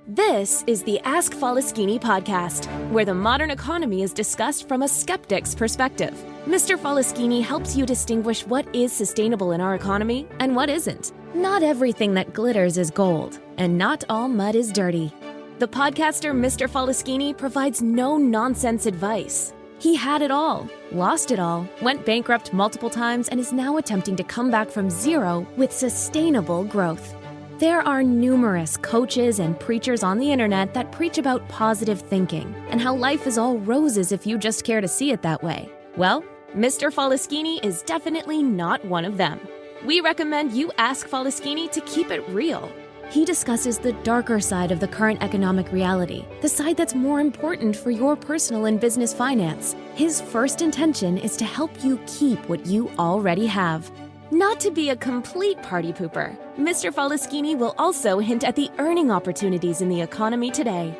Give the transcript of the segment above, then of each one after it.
This is the Ask Faleskini podcast, where the modern economy is discussed from a skeptic's perspective. Mr. Faleskini helps you distinguish what is sustainable in our economy and what isn't. Not everything that glitters is gold, and not all mud is dirty. The podcaster Mr. Faleskini provides no-nonsense advice. He had it all, lost it all, went bankrupt multiple times, and is now attempting to come back from zero with sustainable growth. There are numerous coaches and preachers on the internet that preach about positive thinking and how life is all roses if you just care to see it that way. Well, Mr. Faleskini is definitely not one of them. We recommend you ask Faleskini to keep it real. He discusses the darker side of the current economic reality, the side that's more important for your personal and business finance. His first intention is to help you keep what you already have. Not to be a complete party pooper, Mr. Faleskini will also hint at the earning opportunities in the economy today.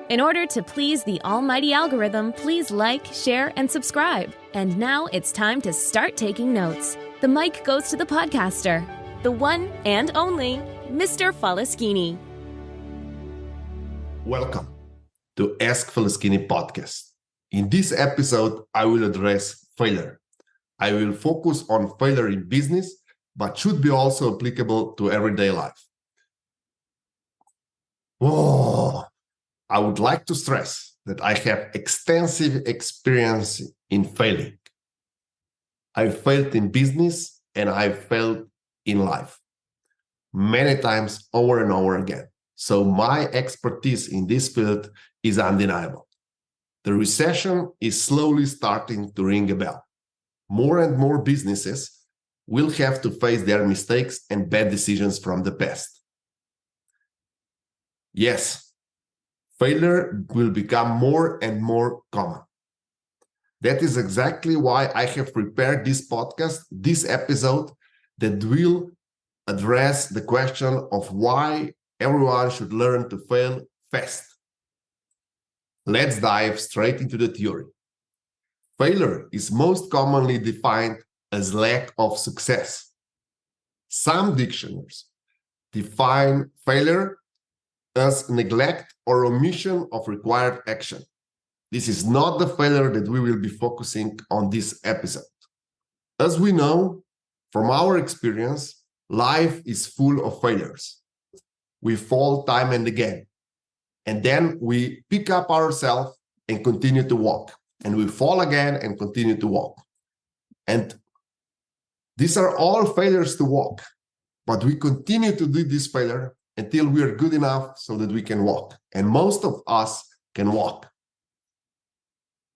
In order to please the almighty algorithm, please like, share, and subscribe. And now it's time to start taking notes. The mic goes to the podcaster, the one and only Mr. Faleskini. Welcome to Ask Faleskini podcast. In this episode, I will address failure. I will focus on failure in business, but should be also applicable to everyday life. I would like to stress that I have extensive experience in failing. I failed in business and I failed in life many times over and over again. So my expertise in this field is undeniable. The recession is slowly starting to ring a bell. More and more businesses will have to face their mistakes and bad decisions from the past. Yes, failure will become more and more common. That is exactly why I have prepared this podcast, this episode, that will address the question of why everyone should learn to fail fast. Let's dive straight into the theory. Failure is most commonly defined as lack of success. Some dictionaries define failure as neglect or omission of required action. This is not the failure that we will be focusing on this episode. As we know from our experience, life is full of failures. We fall time and again, and then we pick up ourselves and continue to walk. And we fall again and continue to walk. And these are all failures to walk. But we continue to do this failure until we are good enough so that we can walk. And most of us can walk.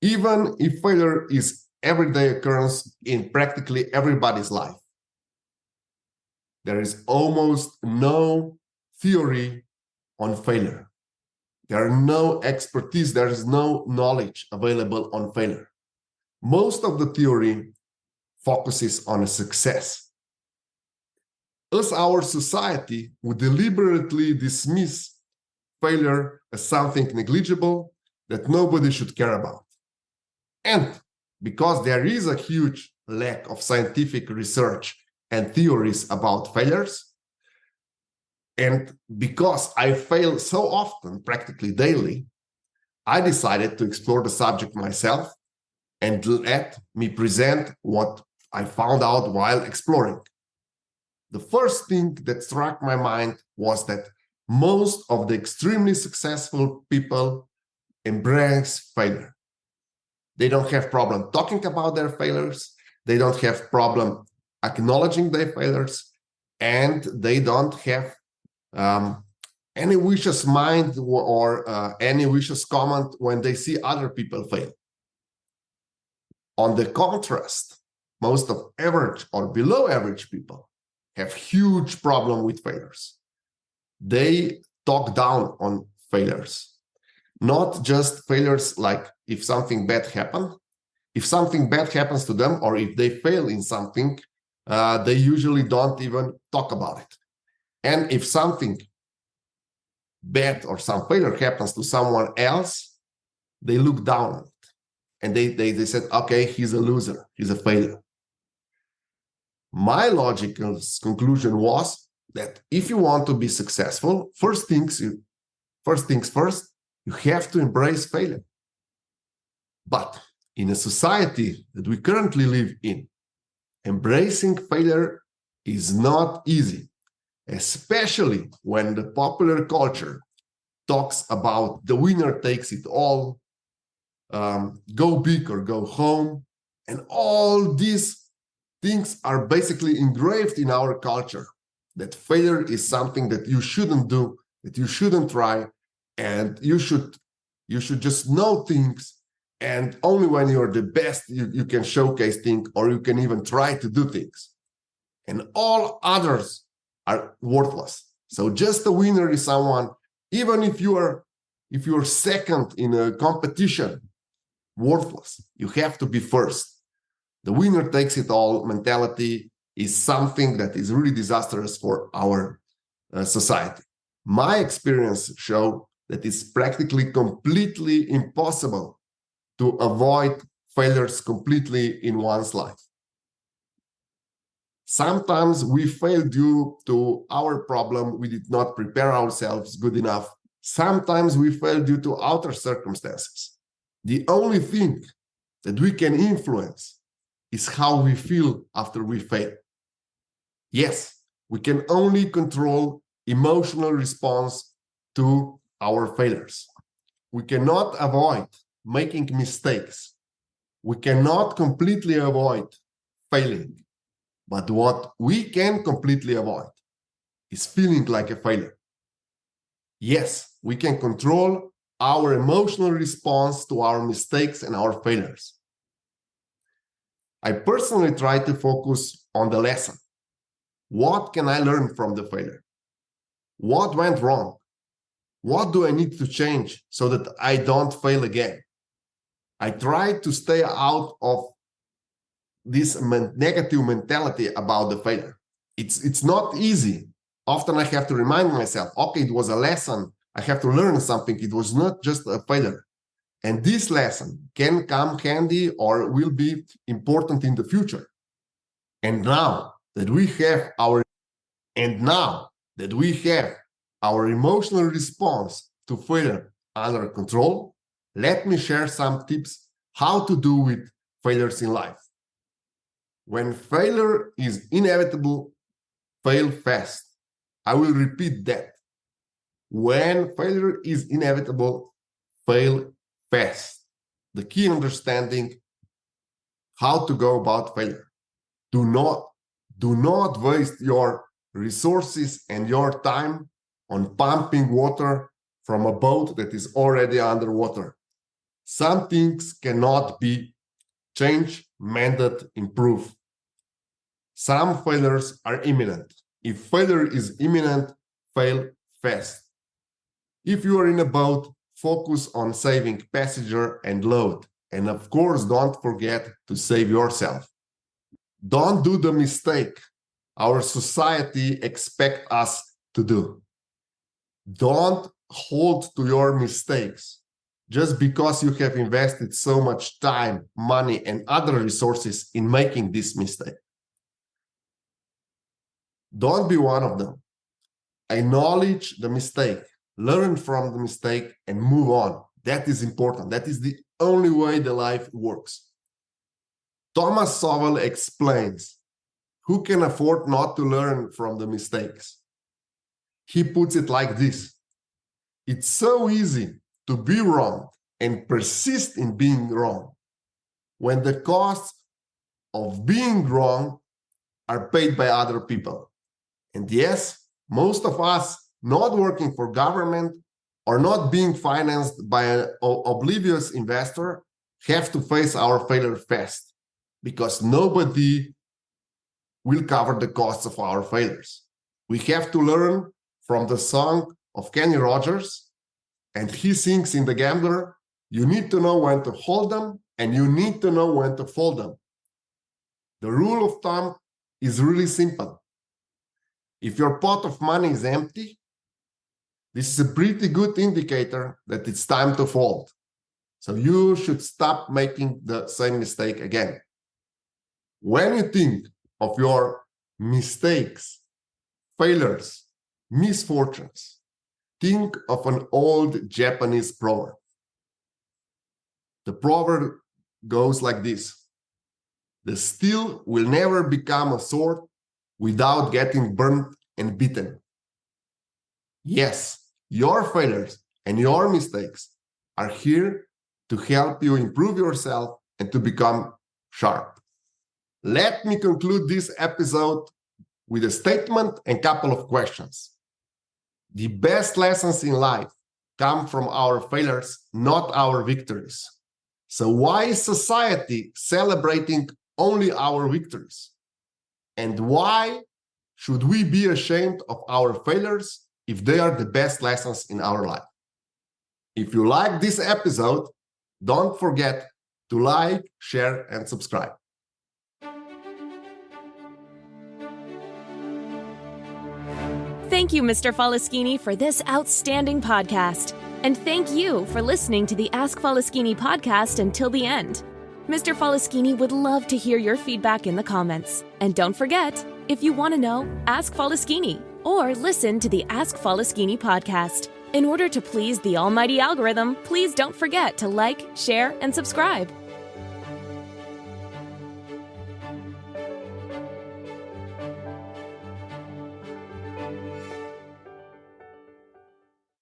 Even if failure is everyday occurrence in practically everybody's life. There is almost no theory on failure. There are no expertise, there is no knowledge available on failure. Most of the theory focuses on a success. As our society would deliberately dismiss failure as something negligible that nobody should care about. And because there is a huge lack of scientific research and theories about failures, and because I fail so often, practically daily, I decided to explore the subject myself and let me present what I found out while exploring. The first thing that struck my mind was that most of the extremely successful people embrace failure. They don't have problem talking about their failures. They don't have problem acknowledging their failures, and they don't have any vicious mind or any vicious comment when they see other people fail. On the contrast, most of average or below average people have huge problem with failures. They talk down on failures, not just failures like if something bad happened. If something bad happens to them or if they fail in something, they usually don't even talk about it. And if something bad or some failure happens to someone else, they look down on it. And they said, okay, he's a loser, he's a failure. My logical conclusion was that if you want to be successful, first things First things first, you have to embrace failure. But in a society that we currently live in, embracing failure is not easy, especially when the popular culture talks about the winner takes it all, go big or go home, and all these things are basically engraved in our culture, that failure is something that you shouldn't do, that you shouldn't try, and you should just know things, and only when you're the best you can showcase things, or you can even try to do things, and all others are worthless. So just a winner is someone, even if you're second in a competition, worthless. You have to be first. The winner takes it all mentality is something that is really disastrous for our society. My experience show that it's practically completely impossible to avoid failures completely in one's life. Sometimes we fail due to our problem. We did not prepare ourselves good enough. Sometimes we fail due to outer circumstances. The only thing that we can influence is how we feel after we fail. Yes, we can only control emotional response to our failures. We cannot avoid making mistakes. We cannot completely avoid failing. But what we can completely avoid is feeling like a failure. Yes, we can control our emotional response to our mistakes and our failures. I personally try to focus on the lesson. What can I learn from the failure? What went wrong? What do I need to change so that I don't fail again? I try to stay out of this negative mentality about the failure. It's not easy. Often I have to remind myself, okay, it was a lesson. I have to learn something. It was not just a failure. And this lesson can come handy or will be important in the future. And now that we have our emotional response to failure under control, let me share some tips how to do with failures in life. When failure is inevitable, fail fast. I will repeat that. When failure is inevitable, fail fast. The key understanding how to go about failure. Do not waste your resources and your time on pumping water from a boat that is already underwater. Some things cannot be changed, mended, improved. Some failures are imminent. If failure is imminent, fail fast. If you are in a boat, focus on saving passenger and load. And of course, don't forget to save yourself. Don't do the mistake our society expects us to do. Don't hold to your mistakes just because you have invested so much time, money, and other resources in making this mistake. Don't be one of them. Acknowledge the mistake, learn from the mistake, and move on. That is important. That is the only way the life works. Thomas Sowell explains, who can afford not to learn from the mistakes? He puts it like this. It's so easy to be wrong and persist in being wrong when the costs of being wrong are paid by other people. And yes, most of us not working for government or not being financed by an oblivious investor have to face our failure fast, because nobody will cover the costs of our failures. We have to learn from the song of Kenny Rogers, and he sings in The Gambler, you need to know when to hold them and you need to know when to fold them. The rule of thumb is really simple. If your pot of money is empty, this is a pretty good indicator that it's time to fold. So you should stop making the same mistake again. When you think of your mistakes, failures, misfortunes, think of an old Japanese proverb. The proverb goes like this: the steel will never become a sword without getting burnt and beaten. Yes, your failures and your mistakes are here to help you improve yourself and to become sharp. Let me conclude this episode with a statement and couple of questions. The best lessons in life come from our failures, not our victories. So why is society celebrating only our victories? And why should we be ashamed of our failures if they are the best lessons in our life? If you like this episode, don't forget to like, share, and subscribe. Thank you, Mr. Faleskini, for this outstanding podcast. And thank you for listening to the Ask Faleskini podcast until the end. Mr. Faleskini would love to hear your feedback in the comments. And don't forget, if you want to know, ask Faleskini or listen to the Ask Faleskini podcast. In order to please the almighty algorithm, please don't forget to like, share, and subscribe.